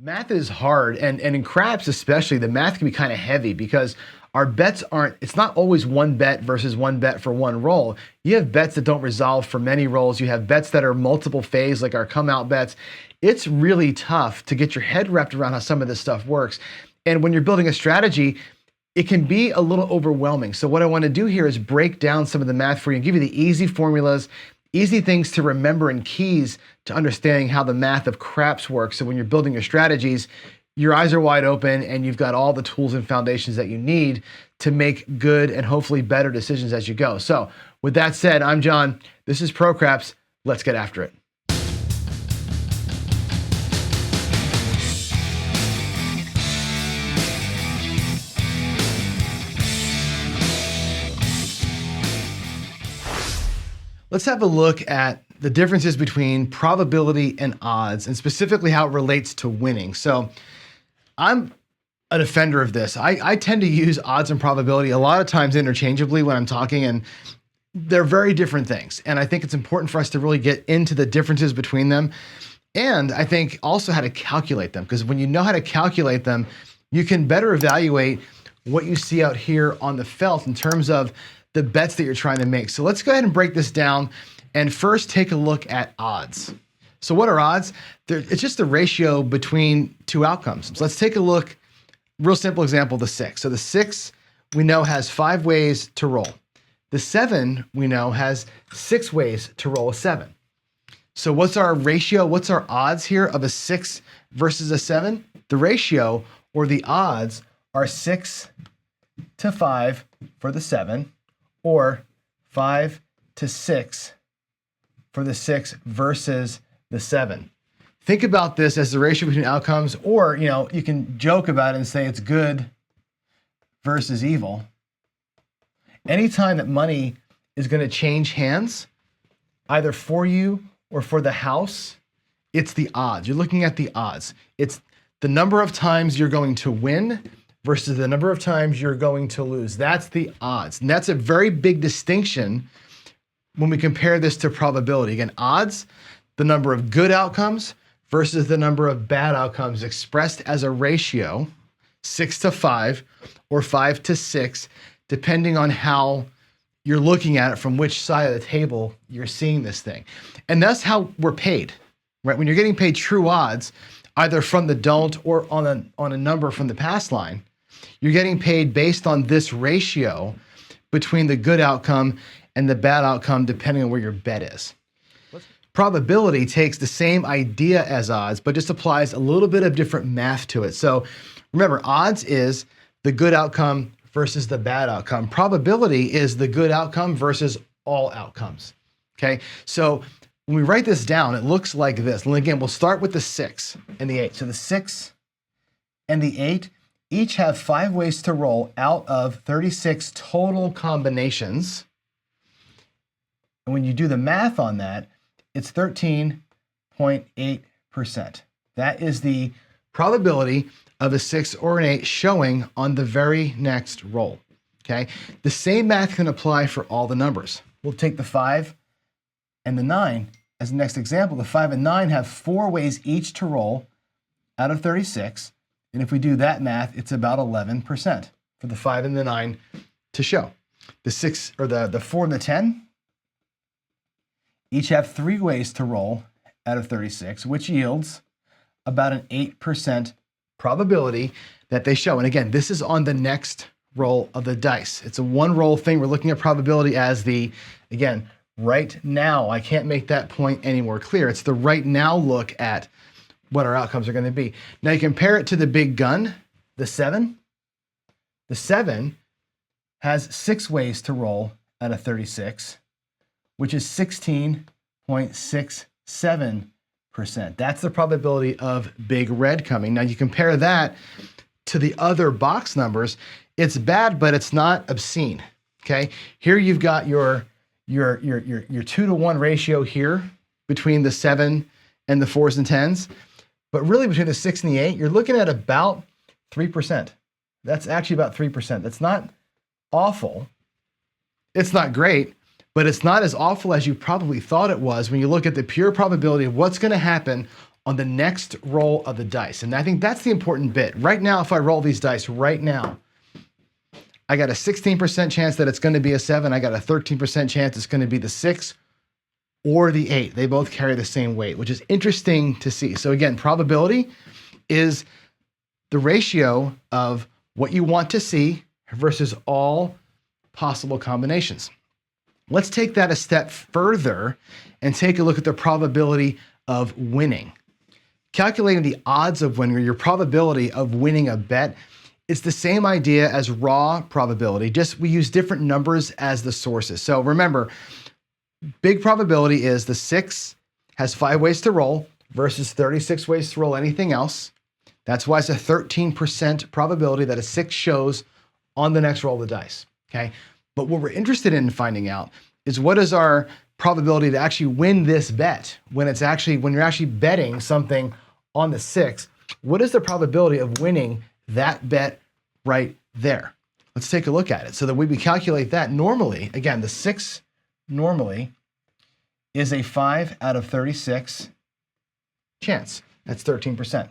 Math is hard, and in craps especially, the math can be kind of heavy because our bets aren't, it's not always one bet versus one bet for one roll. You have bets that don't resolve for many rolls. You have bets that are multiple phase, like our come out bets. It's really tough to get your head wrapped around how some of this stuff works. And when you're building a strategy, it can be a little overwhelming. So what I want to do here is break down some of the math for you and give you the easy formulas, easy things to remember and keys to understanding how the math of craps works. So when you're building your strategies, your eyes are wide open and you've got all the tools and foundations that you need to make good and hopefully better decisions as you go. So with that said, I'm John. This is Pro Craps. Let's get after it. Let's have a look at the differences between probability and odds, and specifically how it relates to winning. So I'm a defender of this. I tend to use odds and probability a lot of times interchangeably when I'm talking, and they're very different things. And I think it's important for us to really get into the differences between them. And I think also how to calculate them, because when you know how to calculate them, you can better evaluate what you see out here on the felt in terms of the bets that you're trying to make. So let's go ahead and break this down and first take a look at odds. So what are odds? It's just the ratio between two outcomes. So let's take a look, real simple example, the 6. So the 6 we know has 5 ways to roll. The 7 we know has 6 ways to roll a 7. So what's our ratio? What's our odds here of a 6 versus a 7? The ratio or the odds are 6 to 5 for the 7, or 5 to 6 for the 6 versus the 7. Think about this as the ratio between outcomes, or you can joke about it and say it's good versus evil. Anytime that money is going to change hands, either for you or for the house, it's the odds. You're looking at the odds. It's the number of times you're going to win versus the number of times you're going to lose. That's the odds. And that's a very big distinction when we compare this to probability. Again, odds, the number of good outcomes versus the number of bad outcomes expressed as a ratio, 6 to 5 or 5 to 6, depending on how you're looking at it, from which side of the table you're seeing this thing. And that's how we're paid, right? When you're getting paid true odds, either from the don't or on a number from the pass line, you're getting paid based on this ratio between the good outcome and the bad outcome, depending on where your bet is. Probability takes the same idea as odds, but just applies a little bit of different math to it. So remember, odds is the good outcome versus the bad outcome. Probability is the good outcome versus all outcomes. Okay, so when we write this down, it looks like this. And again, we'll start with the 6 and the 8. So the 6 and the 8 each have 5 ways to roll out of 36 total combinations. And when you do the math on that, it's 13.8%. That is the probability of a 6 or an 8 showing on the very next roll. Okay, the same math can apply for all the numbers. We'll take the 5 and the 9 as the next example. The 5 and 9 have 4 ways each to roll out of 36. And if we do that math, it's about 11% for the 5 and the 9 to show. The 6 or the 4 and the 10 each have 3 ways to roll out of 36, which yields about an 8% probability that they show. And again, this is on the next roll of the dice. It's a one roll thing. We're looking at probability as again, right now. I can't make that point any more clear. It's the right now look at what our outcomes are going to be. Now you compare it to the big gun, the 7. The 7 has 6 ways to roll out of 36, which is 16.67%. That's the probability of big red coming. Now you compare that to the other box numbers. It's bad, but it's not obscene. Okay, here you've got your 2-to-1 ratio here between the 7 and the 4s and 10s. But really between the 6 and the 8, you're looking at about 3%. That's actually about 3%. That's not awful. It's not great, but it's not as awful as you probably thought it was when you look at the pure probability of what's going to happen on the next roll of the dice. And I think that's the important bit. Right now, if I roll these dice right now, I got a 16% chance that it's going to be a 7. I got a 13% chance it's going to be the 6 or the 8. They both carry the same weight, which is interesting to see. So again, probability is the ratio of what you want to see versus all possible combinations. Let's take that a step further and take a look at the probability of winning. Calculating the odds of winning, or your probability of winning a bet, it's the same idea as raw probability, just we use different numbers as the sources. So remember, big probability is the 6 has 5 ways to roll versus 36 ways to roll anything else. That's why it's a 13% probability that a 6 shows on the next roll of the dice, okay? But what we're interested in finding out is what is our probability to actually win this bet when you're actually betting something on the 6, what is the probability of winning that bet right there? Let's take a look at it. So that we calculate that normally, again, the 6 normally is a 5 out of 36 chance. That's 13%.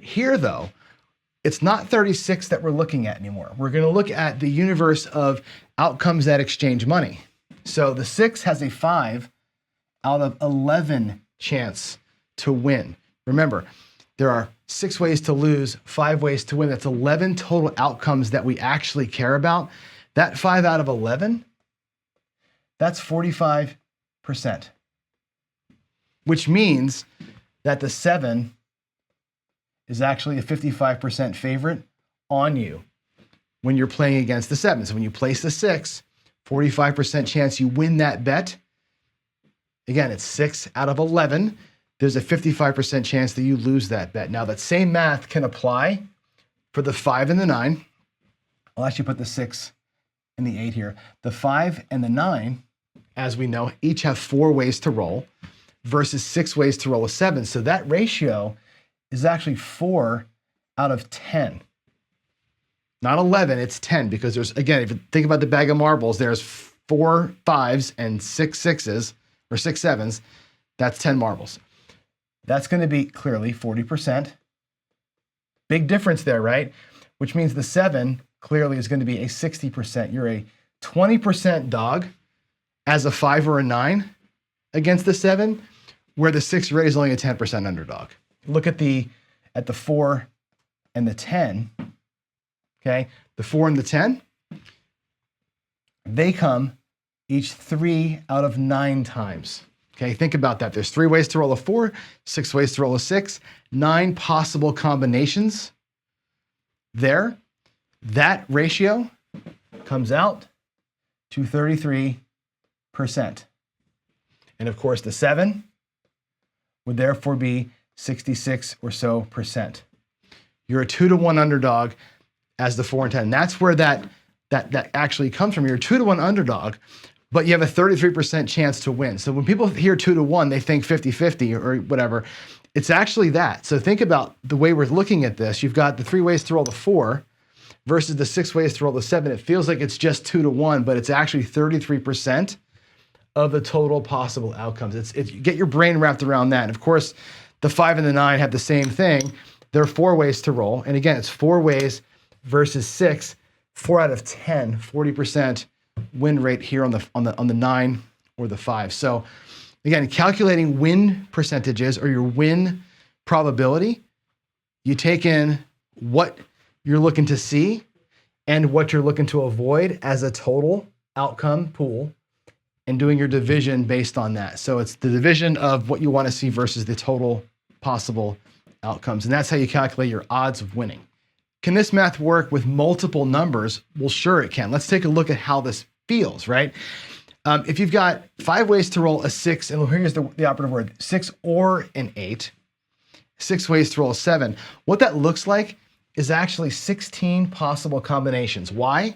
Here, though, it's not 36 that we're looking at anymore. We're going to look at the universe of outcomes that exchange money. So the 6 has a 5 out of 11 chance to win. Remember, there are 6 ways to lose, 5 ways to win. That's 11 total outcomes that we actually care about. That 5 out of 11, that's 45%, which means that the 7 is actually a 55% favorite on you when you're playing against the 7. So when you place the 6, 45% chance you win that bet. Again, it's 6 out of 11. There's a 55% chance that you lose that bet. Now, that same math can apply for the 5 and the 9. I'll actually put the 6 and the 8 here. The 5 and the 9, as we know, each have 4 ways to roll versus 6 ways to roll a 7. So that ratio is actually 4 out of 10. Not 11, it's 10, because there's, again, if you think about the bag of marbles, there's 4 5s and 6 6s, or 6 7s. That's 10 marbles. That's going to be clearly 40%. Big difference there, right? Which means the 7 clearly is going to be a 60%. You're a 20% dog as a 5 or a 9 against the 7, where the 6 rate is only a 10% underdog. Look at the 4 and the 10. Okay, the 4 and the 10, they come each 3 out of 9 times. Okay, think about that. There's 3 ways to roll a 4, 6 ways to roll a 6, 9 possible combinations there. That ratio comes out to 33%. And of course, the 7 would therefore be 66 or so percent. You're a 2-to-1 underdog as the 4 and 10. That's where that actually comes from. You're a 2-to-1 underdog, but you have a 33% chance to win. So when people hear 2-to-1, they think 50-50 or whatever. It's actually that. So think about the way we're looking at this. You've got the 3 ways to roll the 4 versus the 6 ways to roll the 7. It feels like it's just 2-to-1, but it's actually 33% of the total possible outcomes. Get your brain wrapped around that. And of course, the 5 and the 9 have the same thing. There are 4 ways to roll. And again, it's 4 ways versus 6, 4 out of 10, 40% win rate here on the 9 or the 5. So again, calculating win percentages or your win probability, you take in what you're looking to see and what you're looking to avoid as a total outcome pool, and doing your division based on that. So it's the division of what you want to see versus the total possible outcomes. And that's how you calculate your odds of winning. Can this math work with multiple numbers? Well, sure it can. Let's take a look at how this feels, right? If you've got 5 ways to roll a 6, and here's the operative word, 6 or an 8, 6 ways to roll a 7. What that looks like is actually 16 possible combinations. Why?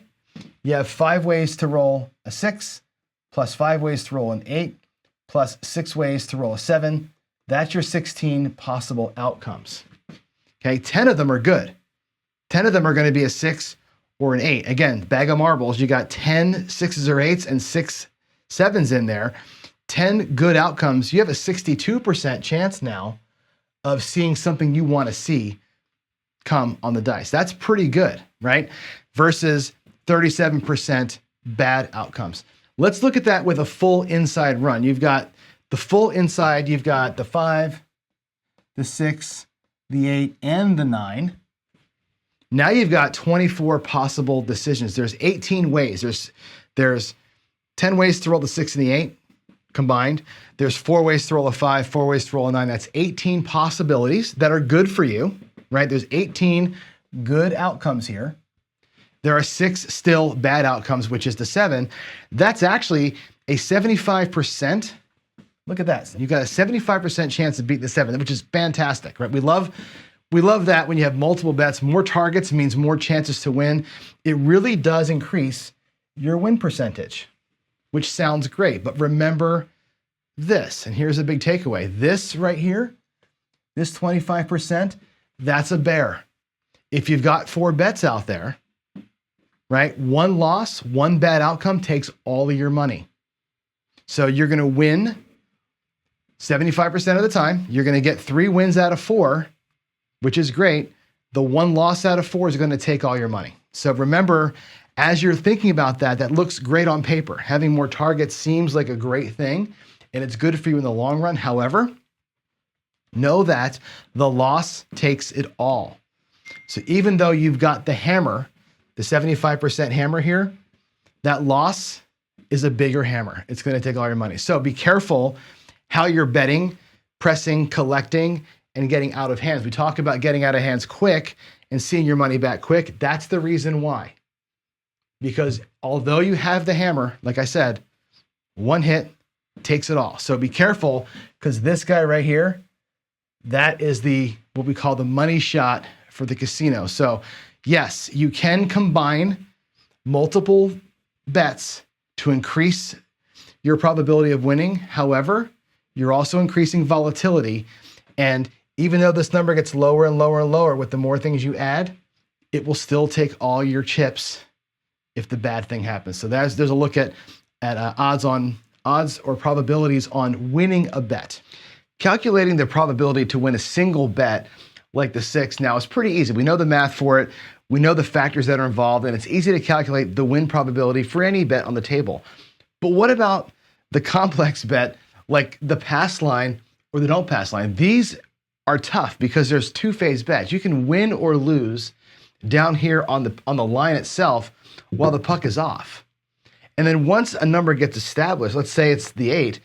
You have 5 ways to roll a 6, plus 5 ways to roll an 8, plus 6 ways to roll a 7. That's your 16 possible outcomes. Okay, 10 of them are good. 10 of them are going to be a 6 or an 8. Again, bag of marbles, you got 10 6s or 8s and 6 7s in there. 10 good outcomes, you have a 62% chance now of seeing something you want to see come on the dice. That's pretty good, right? Versus 37% bad outcomes. Let's look at that with a full inside run. You've got the full inside, you've got the 5, the 6, the 8, and the 9. Now you've got 24 possible decisions. There's 18 ways. There's 10 ways to roll the 6 and the 8 combined. There's 4 ways to roll a 5, 4 ways to roll a 9. That's 18 possibilities that are good for you, right? There's 18 good outcomes here. There are 6 still bad outcomes, which is the 7. That's actually a 75%. Look at that. You've got a 75% chance of beating the 7, which is fantastic, right? We love that when you have multiple bets. More targets means more chances to win. It really does increase your win percentage, which sounds great. But remember this, and here's a big takeaway. This right here, this 25%, that's a bear. If you've got 4 bets out there, right, 1 loss, 1 bad outcome takes all of your money. So you're going to win 75% of the time. You're going to get 3 wins out of 4, which is great. The 1 loss out of 4 is going to take all your money. So remember, as you're thinking about that, that looks great on paper. Having more targets seems like a great thing, and it's good for you in the long run. However, know that the loss takes it all. So even though you've got the hammer, the 75% hammer here, that loss is a bigger hammer. It's going to take all your money. So be careful how you're betting, pressing, collecting, and getting out of hands. We talk about getting out of hands quick and seeing your money back quick. That's the reason why. Because although you have the hammer, like I said, 1 hit takes it all. So be careful, because this guy right here, that is what we call the money shot for the casino. So yes, you can combine multiple bets to increase your probability of winning. However, you're also increasing volatility. And even though this number gets lower and lower and lower with the more things you add, it will still take all your chips if the bad thing happens. So there's a look at odds or probabilities on winning a bet. Calculating the probability to win a single bet like the 6 now is pretty easy. We know the math for it. We know the factors that are involved, and it's easy to calculate the win probability for any bet on the table. But what about the complex bet like the pass line or the don't pass line? These are tough because there's 2-phase bets. You can win or lose down here on the line itself while the puck is off. And then once a number gets established, let's say it's the 8,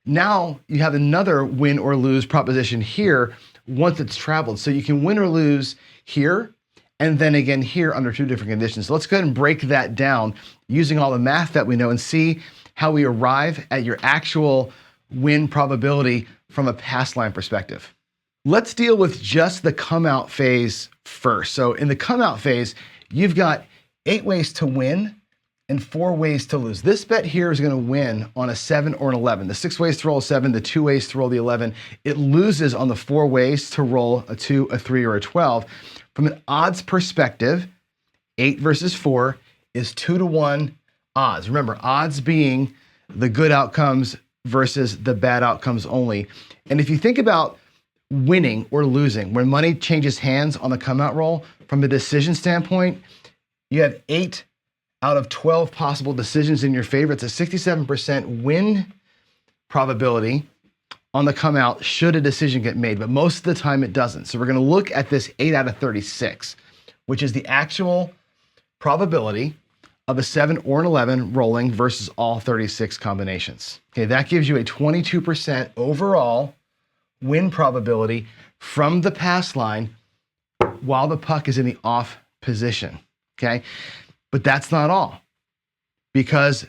now you have another win or lose proposition here once it's traveled. So you can win or lose here and then again here under 2 different conditions. So let's go ahead and break that down using all the math that we know and see how we arrive at your actual win probability from a pass line perspective. Let's deal with just the come out phase first. So in the come out phase, you've got 8 ways to win and 4 ways to lose. This bet here is going to win on a 7 or an 11. The 6 ways to roll a 7, the 2 ways to roll the 11. It loses on the 4 ways to roll a 2, a 3, or a 12. From an odds perspective, 8 versus 4 is 2-to-1 odds. Remember, odds being the good outcomes versus the bad outcomes only. And if you think about winning or losing, when money changes hands on the come out roll, from a decision standpoint, you have 8 out of 12 possible decisions in your favor. It's a 67% win probability on the come out should a decision get made, but most of the time it doesn't. So we're going to look at this 8 out of 36, which is the actual probability of a 7 or an 11 rolling versus all 36 combinations. Okay, that gives you a 22% overall win probability from the pass line while the puck is in the off position. Okay, but that's not all, because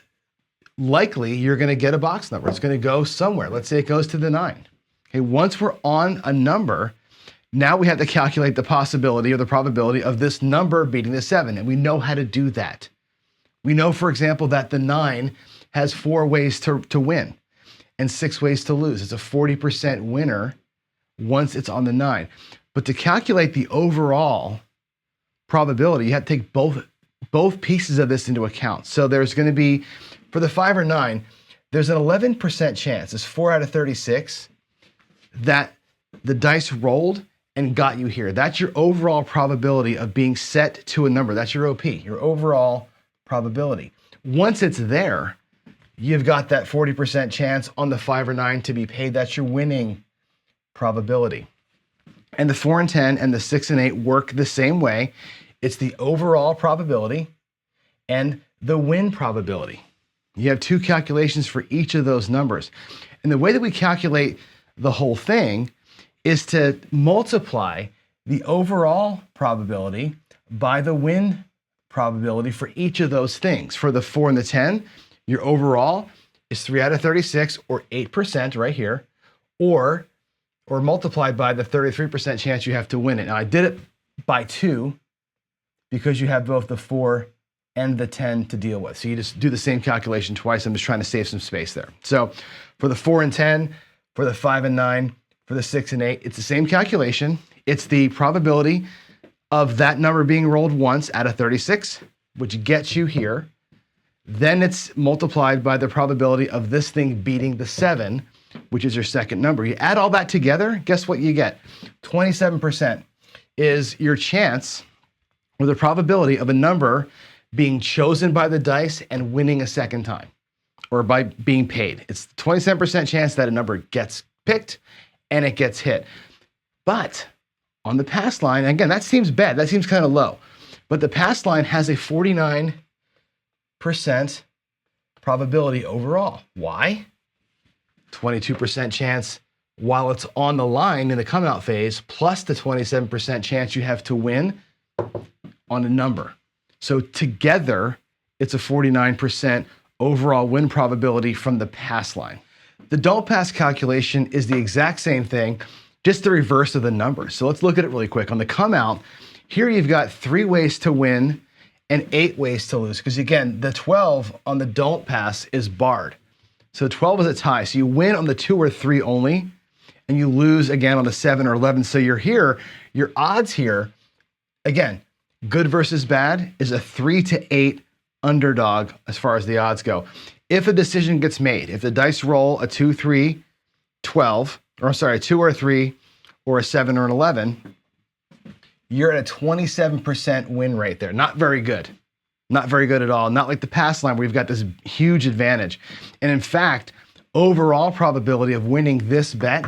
likely you're going to get a box number. It's going to go somewhere. Let's say it goes to the 9. Okay, once we're on a number, now we have to calculate the possibility or the probability of this number beating the 7, and we know how to do that. We know, for example, that the 9 has 4 ways to win and 6 ways to lose. It's a 40% winner once it's on the 9. But to calculate the overall probability, you have to take both pieces of this into account. So there's going to be, for the 5 or 9, there's an 11% chance, it's 4 out of 36, that the dice rolled and got you here. That's your overall probability of being set to a number. That's your OP, your overall probability. Once it's there, you've got that 40% chance on the 5 or 9 to be paid. That's your winning probability. And the 4 and 10 and the 6 and 8 work the same way. It's the overall probability and the win probability. You have two calculations for each of those numbers. And the way that we calculate the whole thing is to multiply the overall probability by the win probability for each of those things. For the 4 and the 10, your overall is 3 out of 36, or 8% right here, or multiplied by the 33% chance you have to win it. Now I did it by 2 because you have both the 4 and the 10 to deal with. So you just do the same calculation twice. I'm just trying to save some space there. So for the 4 and 10, for the 5 and 9, for the 6 and 8, it's the same calculation. It's the probability of that number being rolled once out of 36, which gets you here. Then it's multiplied by the probability of this thing beating the 7, which is your second number. You add all that together, guess what you get? 27% is your chance, or the probability of a number being chosen by the dice and winning a second time, or by being paid. It's 27% chance that a number gets picked and it gets hit. But on the pass line, again, that seems bad. That seems kind of low. But the pass line has a 49% probability overall. Why? 22% chance while it's on the line in the come out phase, plus the 27% chance you have to win on a number. So together, it's a 49% overall win probability from the pass line. The don't pass calculation is the exact same thing, just the reverse of the numbers. So let's look at it really quick. On the come out, here you've got 3 ways to win and 8 ways to lose. Because again, the 12 on the don't pass is barred. So 12 is a tie. So you win on the 2 or 3 only, and you lose again on the 7 or 11. So you're here, your odds here, again, good versus bad is a 3 to 8 underdog as far as the odds go. If a decision gets made, if the dice roll a 2, 3, 12, or sorry, a 2 or a 3, or a 7 or an 11, you're at a 27% win rate there. Not very good. Not very good at all. Not like the pass line where you've got this huge advantage. And in fact, overall probability of winning this bet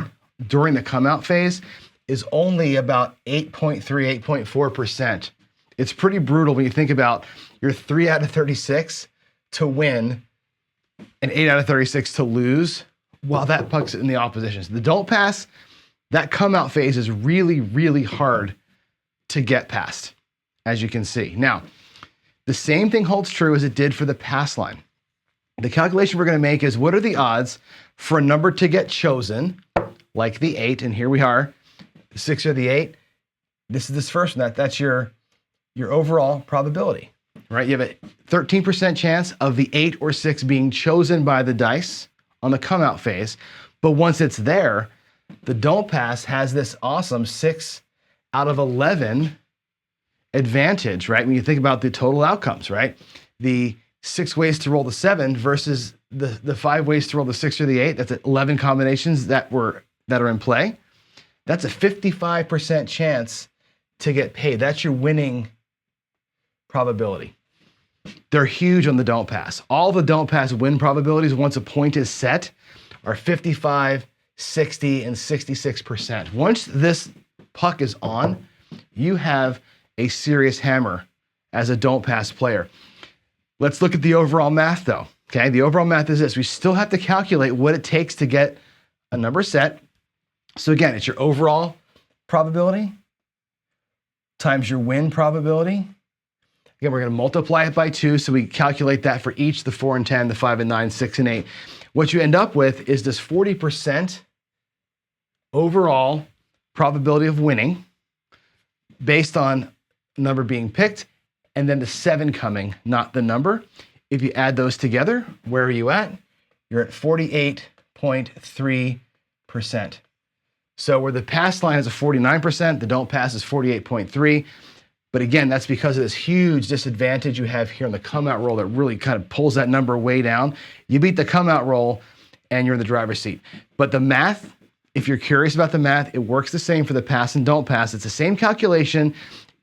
during the come out phase is only about 8.3, 8.4%. It's pretty brutal when you think about your 3 out of 36 to win and 8 out of 36 to lose, while that puts it in the opposition. So the don't pass, that come out phase is really, really hard to get past, as you can see. Now, the same thing holds true as it did for the pass line. The calculation we're going to make is what are the odds for a number to get chosen, like the 8, and here we are, the 6 or the 8. This is this first one. That's your overall probability, right? You have a 13% chance of the 8 or 6 being chosen by the dice on the come out phase. But once it's there, the don't pass has this awesome 6 out of 11 advantage, right? When you think about the total outcomes, right? The 6 ways to roll the 7 versus the 5 ways to roll the 6 or the 8, that's 11 combinations that are in play. That's a 55% chance to get paid. That's your winning probability. They're huge on the don't pass. All the don't pass win probabilities once a point is set are 55, 60, and 66%. Once this puck is on, you have a serious hammer as a don't pass player. Let's look at the overall math though. Okay, the overall math is this. We still have to calculate what it takes to get a number set. So again, it's your overall probability times your win probability. Again, we're going to multiply it by 2, so we calculate that for each, the 4 and 10, the 5 and 9, 6 and 8. What you end up with is this 40% overall probability of winning based on number being picked, and then the 7 coming, not the number. If you add those together, where are you at? You're at 48.3%. So where the pass line is a 49%, the don't pass is 48.3. But again, that's because of this huge disadvantage you have here on the come out roll that really kind of pulls that number way down. You beat the come out roll and you're in the driver's seat. But the math, if you're curious about the math, it works the same for the pass and don't pass. It's the same calculation.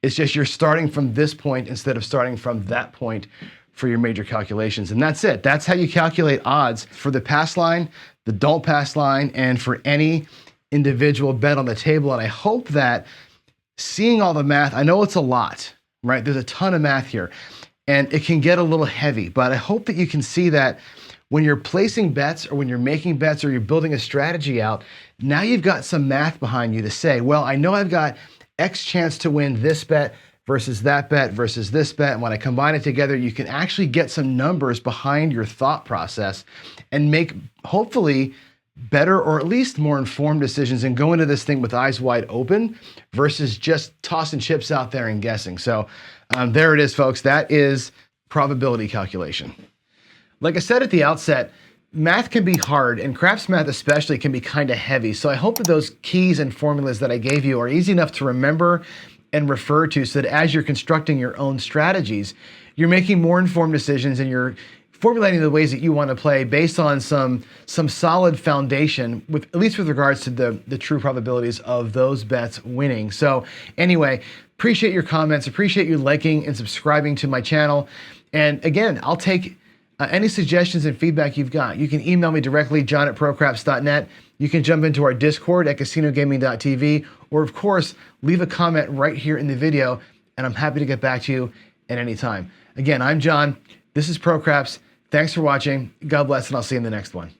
It's just you're starting from this point instead of starting from that point for your major calculations. And that's it. That's how you calculate odds for the pass line, the don't pass line, and for any individual bet on the table. And I hope that seeing all the math, I know it's a lot, right? There's a ton of math here and it can get a little heavy, but I hope that you can see that when you're placing bets or when you're making bets or you're building a strategy out, now you've got some math behind you to say, well, I know I've got X chance to win this bet versus that bet versus this bet. And when I combine it together, you can actually get some numbers behind your thought process and make hopefully better or at least more informed decisions and go into this thing with eyes wide open versus just tossing chips out there and guessing. So there it is, folks. That is probability calculation. Like I said at the outset, math can be hard, and craps math especially can be kind of heavy. So I hope that those keys and formulas that I gave you are easy enough to remember and refer to so that as you're constructing your own strategies, you're making more informed decisions and you're formulating the ways that you want to play based on some solid foundation, with at least with regards to the true probabilities of those bets winning. So anyway, appreciate your comments, appreciate you liking and subscribing to my channel. And again, I'll take any suggestions and feedback you've got. You can email me directly, john@procraps.net. You can jump into our Discord at casinogaming.tv, or of course, leave a comment right here in the video, and I'm happy to get back to you at any time. Again, I'm John. This is Procraps. Thanks for watching. God bless, and I'll see you in the next one.